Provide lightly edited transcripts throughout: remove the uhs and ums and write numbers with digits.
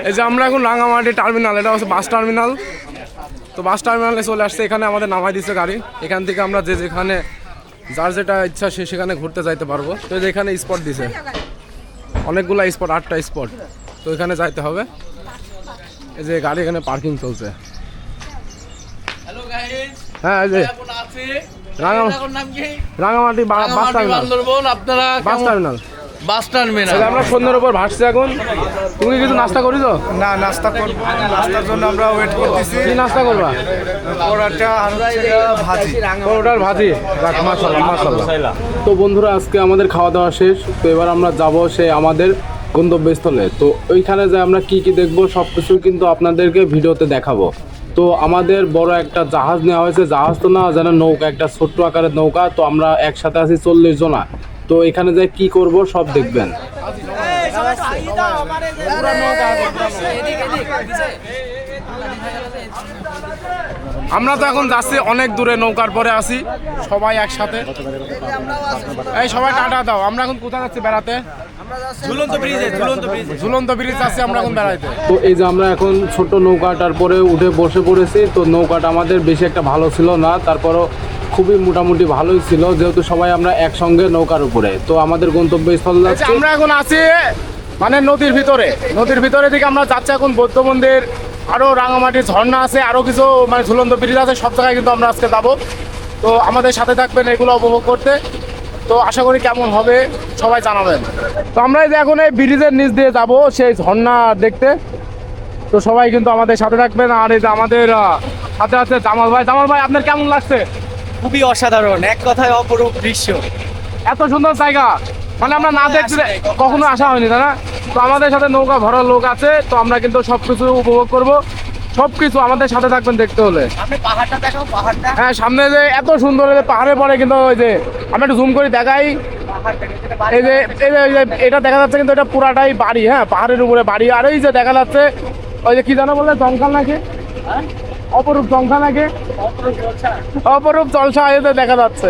এই যে আমরা এখন রাঙামাটি টার্মিনাল, এটা হচ্ছে বাস টার্মিনাল। তো বাস টার্মিনালে চলে আসছে, এখানে আমাদের নামাই দিচ্ছে গাড়ি। এখান থেকে আমরা যেখানে যার যেটা ইচ্ছা সেখানে ঘুরতে যাইতে পারবো। তো এখানে স্পট দিছে অনেকগুলো স্পট, 8টা স্পট। তো এখানে যাইতে হবে। এই যে গাড়ি এখানে পার্কিং চলছে। হ্যাঁ, এই যে Rangamati bus terminal. Bus terminal আমরা সন্ধ্যার উপর ভাসছি এখন। তুমি কিছু নাস্তা করিস? না, নাস্তা করব, নাস্তার জন্য আমরা ওয়েট করতেছি। কি নাস্তা করবা? পরোটা আর ভাজি। পরোটার ভাজি। মাশাআল্লাহ মাশাআল্লাহ। তো বন্ধুরা, আজকে আমাদের খাওয়া দাওয়া শেষ। তো এবার আমরা যাব সে আমাদের গন্তব্যস্থলে। তো ওইখানে যে আমরা কি কি দেখবো সব কিছু কিন্তু আপনাদেরকে ভিডিওতে দেখাবো। তো আমাদের বড় একটা জাহাজ নেওয়া হয়েছে। জাহাজ তো না, যেন নৌকা, একটা ছোট্ট আকারের নৌকা। তো আমরা একসাথে আছি 40 জনা। তো এখানে যে কি করব সব দেখবেন। আমরা তো এখন যাচ্ছি অনেক দূরে, নৌকার পরে আছি সবাই একসাথে। এই সবাই টাটা দাও। আমরা এখন কোথায় যাচ্ছি বেড়াতে? ঝুলন্ত ব্রিজ আছে আমরা এখন বেড়াইতে। তো এই যে আমরা এখন ছোট নৌকাটার পরে উঠে বসে পড়েছি। তো নৌকাটা আমাদের বেশি একটা ভালো ছিল না, তারপরও খুবই মোটামুটি ভালোই ছিল, যেহেতু সবাই আমরা একসঙ্গে নৌকার উপরে। তো আমাদের গন্তব্যস্থল যাচ্ছে। আমরা এখন আছি মানে নদীর ভিতরে থেকে আমরা যাচ্ছি এখন বৌদ্ধ মন্দির, আরও রাঙামাটির ঝর্ণা আছে, আরও কিছু মানে ঝুলন্ত ব্রিজ আছে। সব জায়গায় কিন্তু আমরা আজকে যাবো। তো আমাদের সাথে থাকবেন এগুলো উপভোগ করতে। তো আশা করি কেমন হবে সবাই জানাবেন। তো আমরা এই যে এখন এই ব্রিজের নিচ দিয়ে যাব সেই ঝর্ণা দেখতে। তো সবাই কিন্তু আমাদের সাথে থাকবেন। আর এই যে আমাদের সাথে আছে জামাল ভাই। জামাল ভাই, আপনার কেমন লাগছে? খুবই অসাধারণ, এক কথায় অপরূপ দৃশ্য। এত সুন্দর জায়গা মানে আমরা না দেখতে কখনো আসা হয়নি, তাই না? তো আমাদের সাথে নৌকা ভরা লোক আছে। তো আমরা কিন্তু সবকিছু উপভোগ করব। সবকিছু আমাদের সাথে থাকবেন দেখতে হলে। পাহাড়টা দেখো, পাহাড়টা। হ্যাঁ, সামনে যে এত সুন্দর পাহাড়ের পরে কিন্তু ওই যে আমরা একটু জুম করে দেখাই। এই যে এটা দেখা যাচ্ছে কিন্তু এটা পুরাটাই বাড়ি। হ্যাঁ, পাহাড়ের উপরে বাড়ি। আর এই যে দেখা যাচ্ছে ওই যে কি জানো বলে, জঙ্কাল নাকি, অপরূপ জঙ্কা নাকি, অপরূপ জলসা এতে দেখা যাচ্ছে।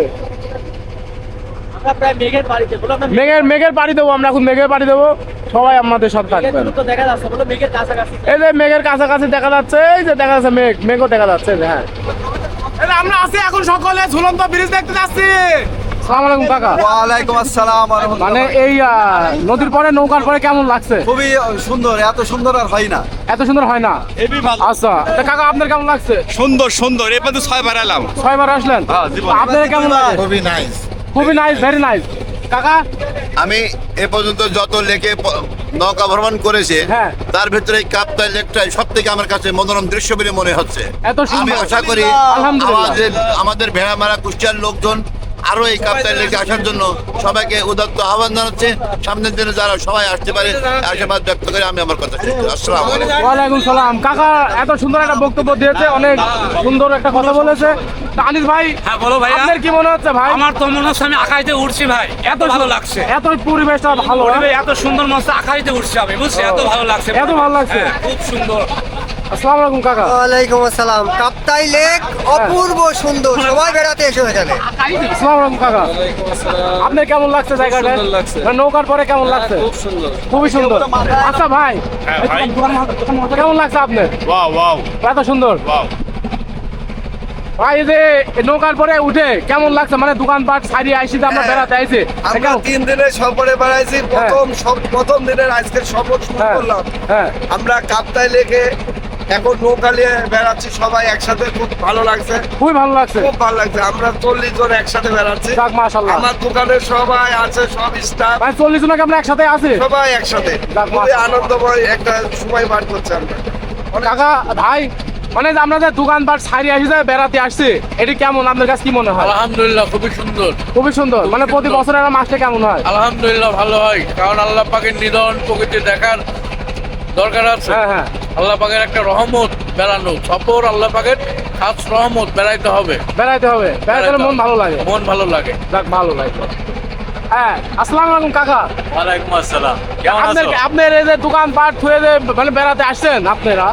মেঘের পাড়ি দেবো আমরা এখন, মেঘের পাড়ি দেবো। সবাই আমাদের সাথে থাকবেন। এই যে মেঘের কাছাকাছি দেখা যাচ্ছে, এই যে দেখা যাচ্ছে মেঘও দেখা যাচ্ছে। হ্যাঁ, আমরা আছি এখন সকলে ঝুলন্ত ব্রিজ দেখতে যাচ্ছি। আসসালামু আলাইকুম কাকা। ওয়ালাইকুম আসসালাম। মানে এই নদীর পরে নৌকার পরে কেমন লাগছে? খুবই সুন্দর, এত সুন্দর আর হয় না। এত সুন্দর হয় না? আচ্ছা, তা কাকা আপনার কেমন লাগছে? সুন্দর। এবার তো 6 বার এলাম। 6 বার আসলেন? আপনার কেমন লাগে? খুবই নাইস, খুবই নাইস, ভেরি নাইস। কাকা, আমি এ পর্যন্ত যত লেকে নৌকা ভ্রমণ করেছে, হ্যাঁ, তার ভিতরে এই কাপ্তাই লেকটাই সব থেকে আমার কাছে মনোরম দৃশ্য বলে মনে হচ্ছে। এত আমি সুন্দর। আশা করি আলহামদুলিল্লাহ আমাদের ভেড়ামারা কুষ্টিয়ার লোকজন আরো এই কাপ্তাই লেকে আসার জন্য সবাইকে উদাত্ত আহ্বান জানাচ্ছে। সামনের দিনে যারা সবাই আসতে পারে আশীর্বাদ ব্যক্ত করে আমি আমার কথা শেষ করছি। আসসালামু আলাইকুম। ওয়ালাইকুম সালাম। কাকা এত সুন্দর একটা বক্তব্য দিয়েছে, অনেক সুন্দর একটা কথা বলেছে। তা আনিস ভাই, হ্যাঁ বলো ভাই। আপনার কি মনে হচ্ছে ভাই? আমার তো মনে হচ্ছে আমি আকাশে উঠছি ভাই, এত ভালো লাগছে। এত পরিবেশটা ভালো, এত সুন্দর মনে হচ্ছে আকাশে উঠছি আমি, বুঝছি, এত ভালো লাগছে, এত ভালো লাগছে। খুব সুন্দর। আসসালামু আলাইকুম কাকা। ওয়ালাইকুম আসসালাম। কাপ্তাই লেক অপূর্ব সুন্দর, সবাই বেড়াতে এসো এখানে। আসসালামু আলাইকুম কাকা। আপনার কেমন লাগছে জায়গাটা? নৌকার পরে কেমন লাগছে? খুব সুন্দর, খুবই সুন্দর। আচ্ছা ভাই, কেমন লাগছে আপনার? ওয়াও, এত সুন্দর ভাই। এই যে নৌকার পরে উঠে কেমন লাগছে? মানে দোকানপাট ছাড়িয়ে আইসি যে আমরা বেড়াতে আইছি। আমরা 3 দিনের সফরে বেড়াইছি। প্রথম দিনের আজকে সফর শুরু করলাম। হ্যাঁ, আমরা কাপ্তাই লেকে এখন নৌকা নিয়ে বেড়াচ্ছি সবাই একসাথে, খুব ভালো লাগছে, খুবই ভালো লাগছে, খুব ভালো লাগছে। আমরা 40 জন একসাথে বেড়াচ্ছি। যাক মাশাআল্লাহ। আমার দোকানের সবাই আছে, সব স্টাফ, ভাই 40 জনকে আমরা একসাথে আছি, সবাই একসাথে। যাক খুবই মাশাআল্লাহ। আনন্দময় একটা সময় পার করছি আমরা। কাকা ভাই, মানে যে আমরা যে দোকানপাট ছাড়িয়ে আসি যে বেড়াতে আসছি, এটি কেমন আপনার কাছে কি মনে হয়? আলহামদুলিল্লাহ, খুবই সুন্দর, খুবই সুন্দর। মানে প্রতি বছর একটা মাসটা কেমন হয়? আলহামদুলিল্লাহ ভালো হয়, কারণ আল্লাহ পাকের নিধন প্রকৃতি দেখার দরকার আছে। হ্যাঁ হ্যাঁ, আল্লাহ পাকের একটা রহমত বেড়ানো সফর, আল্লাহ পাকের খাস রহমত, বেড়াইতে হবে, বেড়াইতে হবে। বেড়াইতে মন ভালো লাগে, মন ভালো লাগে। যাক ভালো লাগে। হ্যাঁ, আসসালামু আলাইকুম কাকা। ওয়ালাইকুম আসসালাম। আপনার এই যে দোকানপাট থুয়ে যে মানে বেড়াতে আসছেন আপনারা,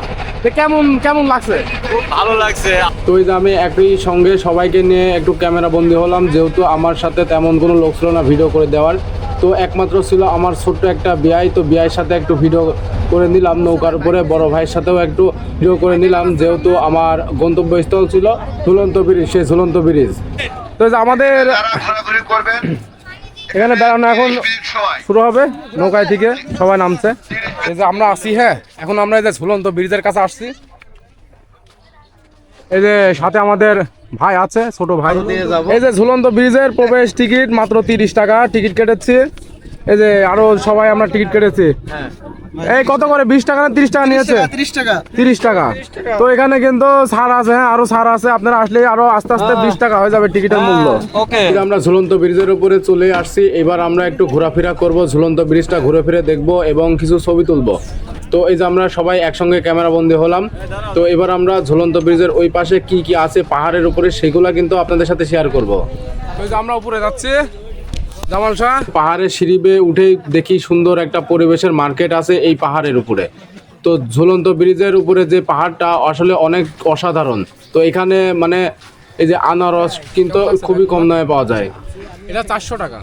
কেমন লাগছে? খুব ভালো লাগছে। তো এই যে আমি একই সঙ্গে সবাইকে নিয়ে একটু ক্যামেরা বন্দি হলাম, যেহেতু আমার সাথে তেমন কোনো লোক ছিল না ভিডিও করে দেওয়ার। তো একমাত্র ছিল আমার ছোট্ট একটা বিয়াই। তো বিয়ের সাথে একটু ভিডিও করে নিলাম নৌকার উপরে, বড় ভাইয়ের সাথেও একটু ভিডিও করে নিলাম, যেহেতু আমার গন্তব্যস্থল ছিল ঝুলন্ত ব্রিজ, সেই ঝুলন্ত ব্রিজ। তো এই যে আমাদের ঘোরাঘুরি করবেন এখানে বেড়ানো এখন শুরু হবে, নৌকায় থেকে সবাই নামছে। এই যে আমরা আসি, হ্যাঁ এখন আমরা এই যে ঝুলন্ত ব্রিজের কাছে আসছি। এই যে সাথে আমাদের ভাই আছে, ছোট ভাই। এই যে ঝুলন্ত ব্রিজের প্রবেশ টিকিট মাত্র 30 টাকা টিকিট কেটেছি। এই যে আরো সবাই আমরা টিকিট কেটেছি। এই কত করে, 20 টাকা না 30 টাকা নিয়েছে? 30 টাকা। তো এখানে কিন্তু ছাড় আছে, হ্যাঁ আরো ছাড় আছে, আপনারা আসলে আরো আস্তে আস্তে 20 টাকা হয়ে যাবে টিকিটের মূল্য। এই যে আমরা ঝুলন্ত ব্রিজের উপরে চলে আসছি, এবার আমরা একটু ঘোরাফেরা করব, ঝুলন্ত ব্রিজটা ঘুরে ফিরে দেখবো এবং কিছু ছবি তুলবো। তো এই যে আমরা সবাই একসঙ্গে ক্যামেরা বন্দি হলাম। তো এবার আমরা ঝুলন্ত ব্রিজের ওই পাশে কি কি আছে পাহাড়ের উপরে, সেগুলা কিন্তু আপনাদের সাথে শেয়ার করব। তো এই যে আমরা উপরে যাচ্ছি জামাল শাহ, পাহাড়ের সিঁড়ি বেয়ে উঠেই দেখি সুন্দর একটা পরিবেশের মার্কেট আছে এই পাহাড়ের উপরে। তো ঝুলন্ত ব্রিজের উপরে যে পাহাড়টা আসলে অনেক অসাধারণ। তো এখানে মানে এই যে আনারস কিন্তু খুবই কম দামে পাওয়া যায়। এটা 400 টাকা।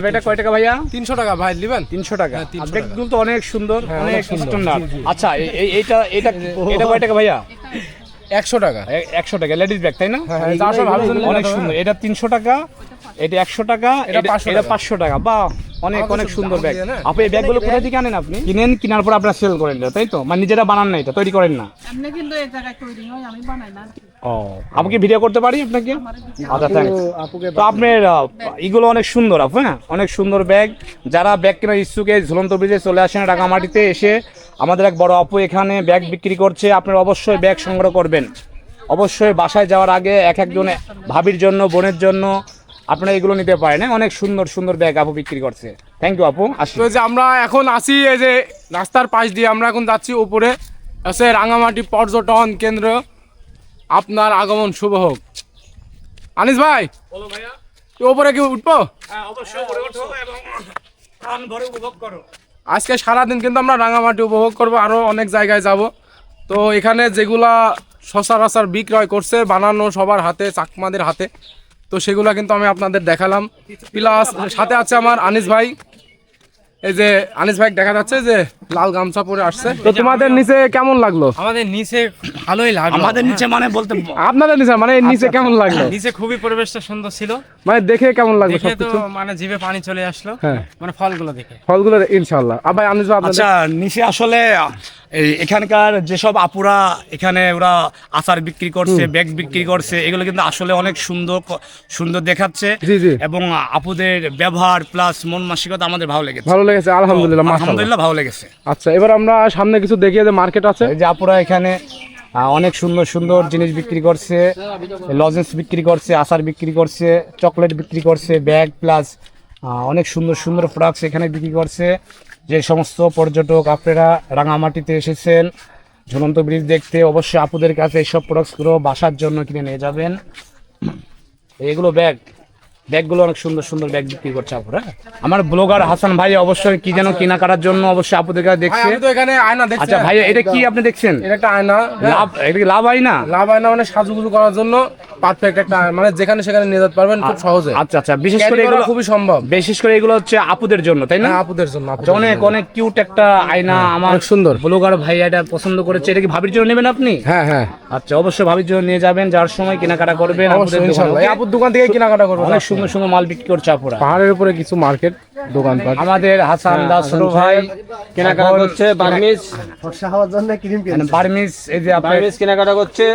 এটা কয় টাকা ভাইয়া? 300 টাকা ভাই, নেবেন? 300 টাকা। 300 ব্যাগগুলো তো অনেক সুন্দর, অনেক সুন্দর। স্ট্যান্ডার্ড। আচ্ছা এটা এটা এটা কয় টাকা ভাইয়া? 100 টাকা। 100 টাকা লেডিস ব্যাগ, তাই না? এই যে আসলে ভাবছেন অনেক সুন্দর। এটা 300 টাকা, এটা 100 টাকা, এটা 500 এটা টাকা। 500 টাকা। বাহ, অনেক অনেক সুন্দর ব্যাগ। দিয়ে না? আপনি এই ব্যাগগুলো কোথা থেকে আনেন? আপনি কিনেন, কেনার পর আপনারা সেল করেন, তাই তো? মানে নিজেরা বানান না, এটা তৈরি করেন না? এমনি কিন্তু এই জায়গায় তৈরি হয়, আমি বানাই না। ও, আপনি কি ভিডিও করতে পারি আপনাকে? আচ্ছা, থ্যাঙ্কস। তো আপনার এগুলো অনেক সুন্দর আপু, হ্যাঁ অনেক সুন্দর ব্যাগ। যারা ব্যাগ কেনার ইচ্ছুক এই ঝুলন্ত ব্রিজে চলে আসেন রাঙামাটিতে এসে, আমাদের এক বড় আপু এখানে ব্যাগ বিক্রি করছে। আপনারা অবশ্যই ব্যাগ সংগ্রহ করবেন। অবশ্যই বাসায় যাওয়ার আগে এক একজন ভাবির জন্য, বোনের জন্য আপনারা এগুলো নিতে পারেন। হ্যাঁ অনেক সুন্দর সুন্দর ব্যাগ আপু বিক্রি করছে। থ্যাংক ইউ আপু। তো এই যে আমরা এখন আসি, এই যে রাস্তার পাশ দিয়ে আমরা এখন যাচ্ছি উপরে, আছে রাঙামাটি পর্যটন কেন্দ্র। আপনার আগমন শুভ হোক। আনিস ভাই, ওপরে কি উঠবো? আজকে সারাদিন কিন্তু আমরা রাঙামাটি উপভোগ করব, আরো অনেক জায়গায় যাব। তো এখানে যেগুলা সচরাচর বিক্রয় করছে বানানো সবার হাতে, চাকমাদের হাতে, তো সেগুলা কিন্তু আমি আপনাদের দেখালাম। প্লাস সাথে আছে আমার আনিস ভাই। এই যে আনিস ভাই দেখা যাচ্ছে যে লাল গামছা পরে আসছে। তো তোমাদের নিচে কেমন লাগলো? আমাদের নিচে ভালোই লাগলো। আমাদের নিচে মানে বলতে আপনাদের নিচে মানে নিচে কেমন লাগলো? নিচে খুবই পরিবেশটা সুন্দর ছিল, মানে দেখে কেমন লাগলো দেখে তো সবকিছু? মানে জিভে পানি চলে আসলো, হ্যাঁ মানে ফলগুলো দেখে। ফলগুলো ইনশাআল্লাহ। আর ভাই আনিস ভাই আপনাদের আচ্ছা, নিচে আসলে এই এখানকার যেসব আপুরা এখানে ওরা আচার বিক্রি করছে, ব্যাগ বিক্রি করছে, এগুলো কিন্তু আসলে অনেক সুন্দর সুন্দর দেখাচ্ছে। জি, জি। এবং আপুদের ব্যবহার প্লাস মন মানসিকতা আমাদের ভালো লেগেছে। ভালো লেগেছে আলহামদুলিল্লাহ, মাশাআল্লাহ। আলহামদুলিল্লাহ ভালো লেগেছে। আচ্ছা, এবার আমরা সামনে কিছু দেখিয়ে যে মার্কেট আছে। এই যে আপুরা এখানে অনেক সুন্দর সুন্দর জিনিস বিক্রি করছে, লজেন্স বিক্রি করছে, আচার বিক্রি করছে, চকলেট বিক্রি করছে, ব্যাগ প্লাস অনেক সুন্দর সুন্দর প্রোডাক্টস এখানে বিক্রি করছে। যে সমস্ত পর্যটক আপনারা রাঙামাটিতে এসেছেন ঝুলন্ত ব্রিজ দেখতে, অবশ্যই আপুদের কাছে এইসব প্রোডাক্টসগুলো বাসার জন্য কিনে নিয়ে যাবেন। এগুলো ব্যাগগুলো অনেক সুন্দর সুন্দর ব্যাগ বিক্রি করছে আপুরা। আমার ব্লগার হাসান ভাই অবশ্যই কি যেন কেনাকাটার জন্য অবশ্যই আপুদের কাছে ভাই, দেখছে। আমি তো এখানে আয়না দেখছি। আচ্ছা ভাই, এটা কি আপনি দেখছেন? এটা একটা আয়না। লাভ, এটা কি লাভ হয় না? লাভ আয়না মানে সাজুগুজু করার জন্য পারফেক্ট একটা আয়না, মানে যেখানে সেখানে নিয়ে যেতে পারবেন খুব সহজে। আচ্ছা আচ্ছা, বিশেষ করে Carry করা এগুলো খুবই সম্ভব। বিশেষ করে এগুলো হচ্ছে আপুদের জন্য, তাই না? হ্যাঁ, আপুদের জন্য। আচ্ছা, অনেক অনেক কিউট একটা আয়না আমার অনেক সুন্দর। ব্লগার ভাই এটা পছন্দ করেছে। এটা কি ভাবির জন্য নেবেন আপনি? হ্যাঁ হ্যাঁ, আচ্ছা, অবশ্যই ভাবির জন্য নিয়ে যাবেন, যার সময় কেনাকাটা করবেন আপুদের অবশ্যই দোকানে, ইনশাআল্লাহ। এই okay? আপুর দোকান থেকে কেনাকাটা করবো। অনেক সুন্দর সুন্দর মাল বিক্রি করছে আপুরা। পাহাড়ের উপরে কিছু মার্কেট দোকানপাট। আমাদের হাসান দাস ছোট ভাই কেনাকাটা এখন করছে বার্মিজ, ফর্সা হওয়ার জন্য ক্রিম মানে বার্মিজ, এই যে আপনার বার্মিজ কেনাকাটা করছে।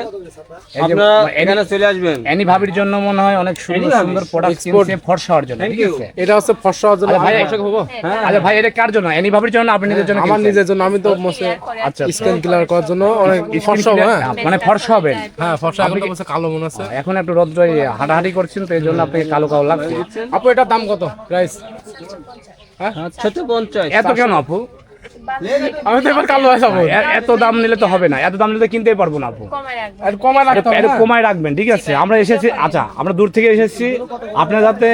এই যে আপনারা এনি- এখানে চলে আসবেন। এনি ভাবির জন্য মনে হয় অনেক সুন্দর সুন্দর প্রোডাক্ট Export। কিনছে ফর্সা হওয়ার জন্য, ঠিক আছে? এটা হচ্ছে ফর্সা হওয়ার জন্য। আচ্ছা ভাই, হ্যাঁ, আচ্ছা ভাই, এটা কার জন্য? এনি ভাবির জন্য, আপনি নিজের জন্য আমার কিনছেন? নিজের জন্য। আমি তো মোসে আচ্ছা, স্কিন ক্লিয়ার করার জন্য অনেক ফর্সা। হ্যাঁ মানে ফর্সা হবেন। হ্যাঁ, ফর্সা। এখন তো বলছে কালো মনে আছে। এখন একটু রৌদ্রে হাঁটাহাঁটি করছেন, তো এই জন্য আপনাকে কালো কালো লাগছে। আপু এটার দাম কত প্রাইস? হ্যাঁ, 650। এত কেন আপু? আমি তো এবার কালো হয়ে যাবো। এত দাম নিলে তো হবে না, এত দাম নিলে তো কিনতেই পারবো না আপু। আর কমায় রাখতে হবে। একটু কমায় রাখবেন, ঠিক আছে? আমরা এসেছি, আচ্ছা আমরা দূর থেকে এসেছি, আপনারা যাতে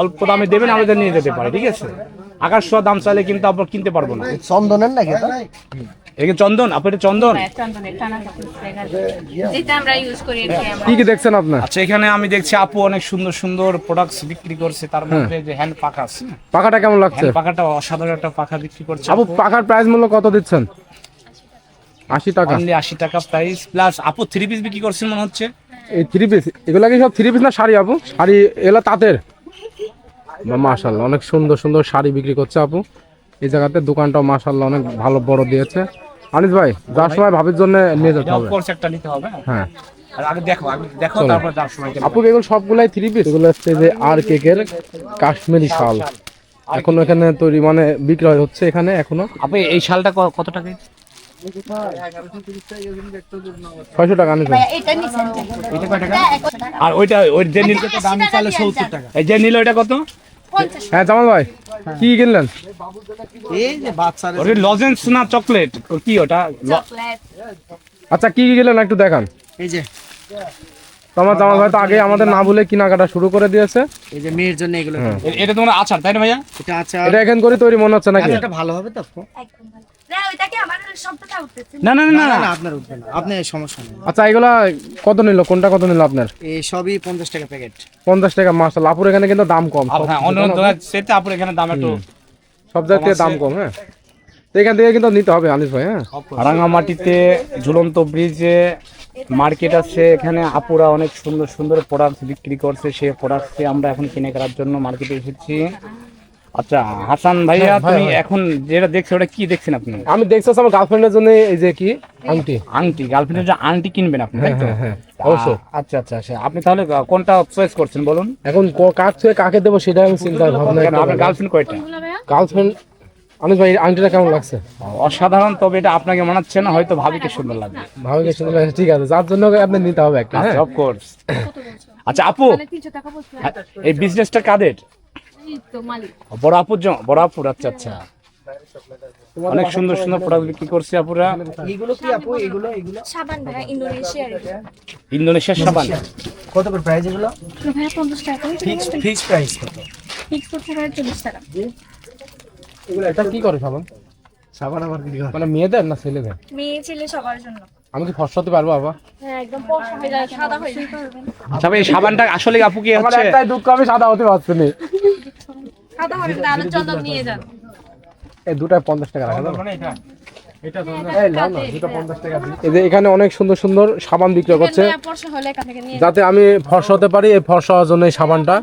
অল্প দামে দেবেন আমরা যাতে নিয়ে যেতে পারি, ঠিক আছে? আকাশ ছোঁয়া দাম চাইলে কিন্তু আপনার কিনতে পারবো না। চন্দনের নাকি এটা? এটা চন্দন, আপু এটা চন্দন। চন্দনের টানা কাপড় যেটা আমরা ইউজ করি আর কি আমরা। কি কি দেখছেন আপনার? আচ্ছা, এখানে আমি দেখছি আপু অনেক সুন্দর সুন্দর প্রোডাক্টস বিক্রি করছে, তার মধ্যে যে হ্যান্ড পাখা আছে, পাখাটা কেমন লাগছে? হ্যান্ড পাখাটা অসাধারণ একটা পাখা বিক্রি করছে আপু পাখার প্রাইস মূল্য কত দিচ্ছেন? 80 টাকা। অনলি 80 টাকা প্রাইস, প্লাস আপু 3 পিস বিক্রি করছেন মনে হচ্ছে। এই 3 পিস, এগুলা কি সব 3 পিস না শাড়ি আপু? শাড়ি এগুলা তাঁতের। মাশাআল্লাহ, অনেক সুন্দর সুন্দর শাড়ি বিক্রি করছে আপু এই জায়গাতে। দোকানটাও মাশাআল্লাহ অনেক ভালো বড় দিয়েছে। আনিস ভাই, যার সময় ভাবির জন্য নিয়ে যেতে হবে। কোর্স একটা নিতে হবে। হ্যাঁ, আর আগে দেখো তারপর যার সময় আপু এগুলো সবগুলাই 3 পিস। এগুলো হচ্ছে যে আর কেকের কাশ্মীরি শাল, এখনো এখানে তৈরি মানে বিক্রয় হচ্ছে এখানে এখনো। আপু এই শালটা কত টাকা? 600 টাকা। আনিস ভাই, এটা নিছেন এটা কত টাকা? আর ওইটা ওই যে নিল দাম চাইলে 70 টাকা। এই যে নিল ওইটা কত? 50। হ্যাঁ জামাল ভাই, কি কিনলেন? এই যে বাচ্চারা ওটা লজেন্স না চকলেট? কি ওটা? চকলেট। আচ্ছা, কি কি কিনলেন একটু দেখান। এই যে তোমার জামাল ভাই তো আগে আমাদের না বলে কেনাকাটা শুরু করে দিয়েছে। এই যে মেয়ের জন্য এগুলো এটা তোমার আচার তাই না ভাইয়া? এটা আচ্ছা এটা এখান করে তৈরি মনে হচ্ছে নাকি? এটা ভালো হবে তো আপু? একদম ভালো। না ওইটাকে আমার শব্দটা উঠতেছে। না না না না না না আপনার উঠবে না, আপনি সমস্যা নেই। আচ্ছা, এগুলা কত নিল? কোনটা কত নিল আপনার? এই সবই 50 টাকা প্যাকেট। 50 টাকা। মাশাআল্লাহ, আপুর এখানে কিন্তু দাম কম। হ্যাঁ, অন্য সেটা আপুর এখানে দাম একটু সব জায়গায় দাম কম। হ্যাঁ, তো এখান থেকে কিন্তু নিতে হবে আনিস ভাই। হ্যাঁ, রাঙামাটিতে ঝুলন্ত ব্রিজে মার্কেট আছে, এখানে আপুরা অনেক সুন্দর সুন্দর প্রোডাক্ট বিক্রি করছে। সেই প্রোডাক্টে আমরা এখন কিনে করার জন্য মার্কেটে এসেছি। আচ্ছা হাসান ভাইয়া, তুমি এখন যেটা দেখছো ওটা কি দেখছেন আপনি? আমি দেখছি আমার গার্লফ্রেন্ডের জন্য এই যে কি আংটি। আংটি, গার্লফ্রেন্ডের যে আংটি কিনবেন আপনি, তাই তো? হ্যাঁ, অবশ্যই। আচ্ছা আচ্ছা আচ্ছা, আপনি তাহলে কোনটা চয়েস করছেন বলুন? এখন কাক ছুঁয়ে কাকে দেবো সেটা আমি চিন্তা ভাবনা। কেন, আপনার গার্লফ্রেন্ড কয়টা? গার্লফ্রেন্ড আনিস ভাই, আংটিটা কেমন লাগছে? অসাধারণ, তবে এটা আপনাকে মানাচ্ছে না, হয়তো ভাবিকে সুন্দর লাগবে। ভাবে গেছে, ঠিক আছে, যার জন্য আপনি নিতে হবে একটা। হ্যাঁ, অফ কোর্স। আচ্ছা আপু, মানে 300 টাকা বলছিলাম। এই বিজনেসটা কাদের? এই তো মালিক। বড় আপুর বড় আপুর। আচ্ছা আচ্ছা, অনেক সুন্দর সুন্দর প্রোডাক্ট বিক্রি করছে আপুরা। এগুলো কি আপু? এগুলো সাবান ভাই ইন্দোনেশিয়ার। ইন্দোনেশিয়ার সাবান। কত করে প্রাইস এগুলো? ভাই 50 টাকা। ফিক্স প্রাইস কত? ফিক্স করতে ভাই 40 টাকা। এটা কি করে সাবান? সাবান আবার কি করে? মানে মেয়েদের না ছেলেদের? মেয়ে ছেলে সবার জন্য। আমি কি ফসলাতে পারবো বাবা? হ্যাঁ একদম ফর্সা হয়ে যায়, সাদা হয়ে যায়। আচ্ছা ভাই, এই সাবানটা আসলে আপু কি আমার হচ্ছে? একটাই দুঃখ, আমি সাদা হতে পারছি না। সাদা হবে না, আলো চন্দন নিয়ে যান। এই দুটায় 50 টাকা রাখা যাবে? মানে এটা এই নাও না, দুটো 50 টাকা দিই। এই যে এখানে অনেক সুন্দর সুন্দর সাবান বিক্রি করছে, ফর্সা হলে এখান থেকে নিয়ে যাতে আমি ফর্সা হতে পারি। এই ফর্সা হওয়ার জন্য এই সাবানটা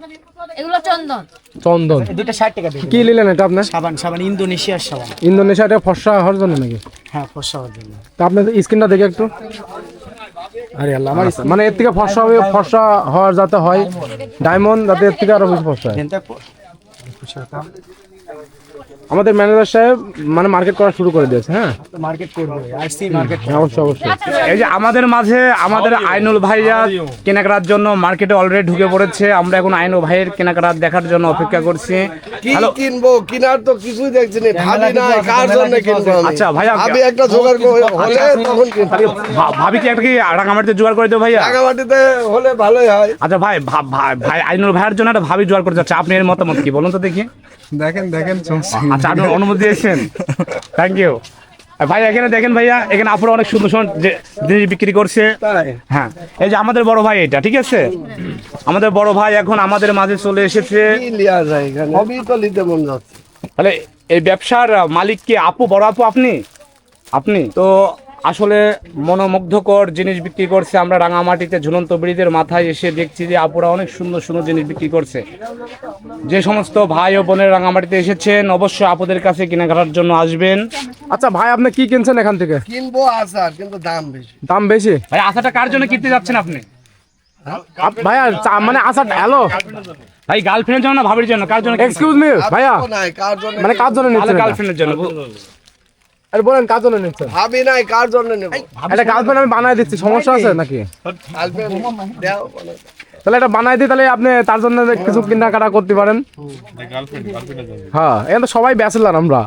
এগুলো চন্দন। চন্দন। দুটো 60 টাকা দিই। কি নিলেন এটা আপনার? সাবান ইন্দোনেশিয়ার সাবান। ইন্দোনেশিয়া, এটা ফর্সা হওয়ার জন্য নাকি? হ্যাঁ, ফর্সা হওয়ার জন্য। তা আপনার স্কিনটা দেখে একটু। আরে আল্লাহ, আমার মানে এর থেকে ফর্সা হবে, ফর্সা হওয়ার যাতে হয় ডায়মন্ড, যাতে এর থেকে আরো বেশি ফর্সা হয়। আমাদের ম্যানেজার সাহেব মানে মার্কেট করা শুরু করে দিয়েছে। হ্যাঁ, মার্কেট করবে, আরসি মার্কেট। অবশ্যই অবশ্যই। এই যে আমাদের মাঝে আমাদের আইনুল ভাইয়া কেনাকাটার জন্য মার্কেটে অলরেডি ঢুকে পড়েছে। আমরা এখন আইনুল ভাইয়ের কেনাকাটা দেখার জন্য অপেক্ষা করছি। কি হ্যালো, কিনবো? কিনার তো কিছুই দেখছি না, ভাবি নাই কার জন্য কিনবো। আচ্ছা ভাইয়া, আমি একটা জোগাড় হলে তখন কিনবো। ভাবি কি একটা কি রাঙামাটিতে জোগাড় করে দেবো ভাইয়া? রাঙামাটিতে হলে ভালোই হয়। আচ্ছা ভাই, ভাই আইনুল ভাইয়ের জন্য একটা ভাবি জোগাড় করে যাচ্ছে, আপনি এর মতামত কি বলুন তো দেখি? দেখেন আচ্ছা, আপনি অনুমতি দিয়েছেন, থ্যাংক ইউ ভাই। এখানে দেখেন ভাইয়া, এখানে আপনারা অনেক সুন্দর সুন্দর জিনিস বিক্রি করছে। হ্যাঁ, এই যে আমাদের বড় ভাই, এটা ঠিক আছে, আমাদের বড় ভাই এখন আমাদের মাঝে চলে এসেছে। কি লিয়া যায় এখানে? সবই তো নিতে মন যাচ্ছে। তাহলে এই ব্যবসার মালিক কি আপু? বড় আপু আপনি তো আসলে মনোমুগ্ধকর জিনিস বিক্রি করছে। আমরা রাঙামাটিতে ঝুলন্ত ব্রিজের মাথায় এসে দেখছি যে আপুরা অনেক সুন্দর সুন্দর জিনিস বিক্রি করছে। যে সমস্ত ভাই ও বোনের রাঙামাটিতে এসেছেন অবশ্যই আপুদের কাছে কেনাকাটার জন্য আসবেন। আচ্ছা ভাই, আপনি কি কিনছেন এখান থেকে? কিনবো আচার, কিন্তু দাম বেশি। দাম বেশি? ভাই আশাটা কার জন্য কিনতে যাচ্ছেন আপনি? ভাইয়া মানে আচার, হ্যালো ভাই গার্লফ্রেন্ডের জন্য না ভাবির জন্য? কার জন্য? এক্সকিউজ মি ভাইয়া, ভাবি নাই কার জন্য? মানে কার জন্য নিচ্ছেন? গার্লফ্রেন্ডের জন্য। আরে বলেন কার জন্য নিচ্ছেন? ভাবি নাই কার জন্য নেব? এটা গার্লফ্রেন্ড আমি বানাই দিচ্ছি, সমস্যা আছে নাকি? দাও। তাহলে এটা বানাই দিই, তাহলে আপনি তার জন্য কিছু কেনাকাটা করতে পারেন। হ্যাঁ, এখানে তো সবাই ব্যাচেলার আমরা।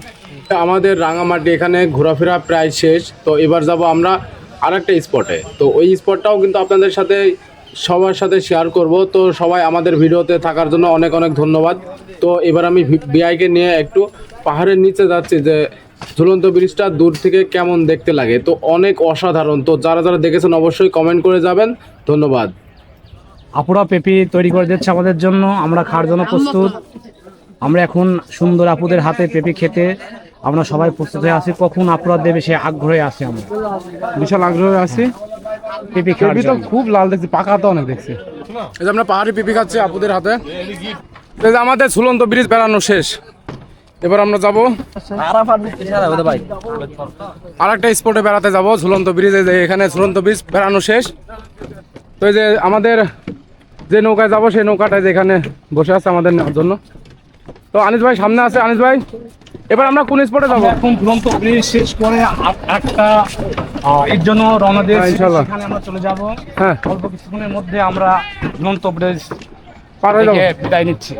আমাদের রাঙামাটি এখানে ঘোরাফেরা প্রায় শেষ, তো এবার যাব আমরা আরেকটা স্পটে। তো ওই স্পটটাও কিন্তু আপনাদের সাথে সবার সাথে শেয়ার করব। তো সবাই আমাদের ভিডিওতে থাকার জন্য অনেক অনেক ধন্যবাদ। তো এবার আমি বিআইকে নিয়ে একটু পাহাড়ের নিচে যাচ্ছি, যে ঝুলন্ত ব্রিজটা দূর থেকে কেমন দেখতে লাগে। তো অনেক অসাধারণ। তো যারা যারা দেখেছেন অবশ্যই কমেন্ট করে যাবেন। ধন্যবাদ। আপুরা পেঁপে তৈরি করে দিচ্ছে আমাদের জন্য, আমরা খাওয়ার জন্য প্রস্তুত। আমরা এখন সুন্দর আপুদের হাতে পেঁপে খেতে আমরা সবাই প্রস্তুত হয়ে আছি। কখন আপুরা দেবে সে আগ্রহে আছি আমরা, বিশাল আগ্রহে আছি। পেঁপে খাওয়ার পেঁপে তো জন্য। খুব লাল দেখছি, পাকা তো অনেক দেখছি। এই যে আমরা পাহাড়ি পেঁপে খাচ্ছি আপুদের হাতে। এই যে আমাদের ঝুলন্ত ব্রিজ বেড়ানো শেষ, এবার আমরা যাব আর একটা স্পটে বেড়াতে যাব। ঝুলন্ত ব্রিজে যে এখানে ঝুলন্ত ব্রিজ বেড়ানো শেষ। তো এই যে আমাদের যে নৌকায় যাব সেই নৌকাটায় যে এখানে বসে আছে আমাদের নেওয়ার জন্য। তো আনিস ভাই সামনে আছে। আনিস ভাই, এবার আমরা কোন স্পটে যাবো? এখন ঝুলন্ত ব্রিজ শেষ করে একটা এর জন্য রওনা দিয়ে হ্যাঁ, ইনশাল্লাহ। সেখানে আমরা চলে যাব। হ্যাঁ, অল্প কিছুক্ষণের মধ্যে আমরা ঝুলন্ত ব্রিজ পার হয়ে যাবো। থেকে বিদায় নিচ্ছি।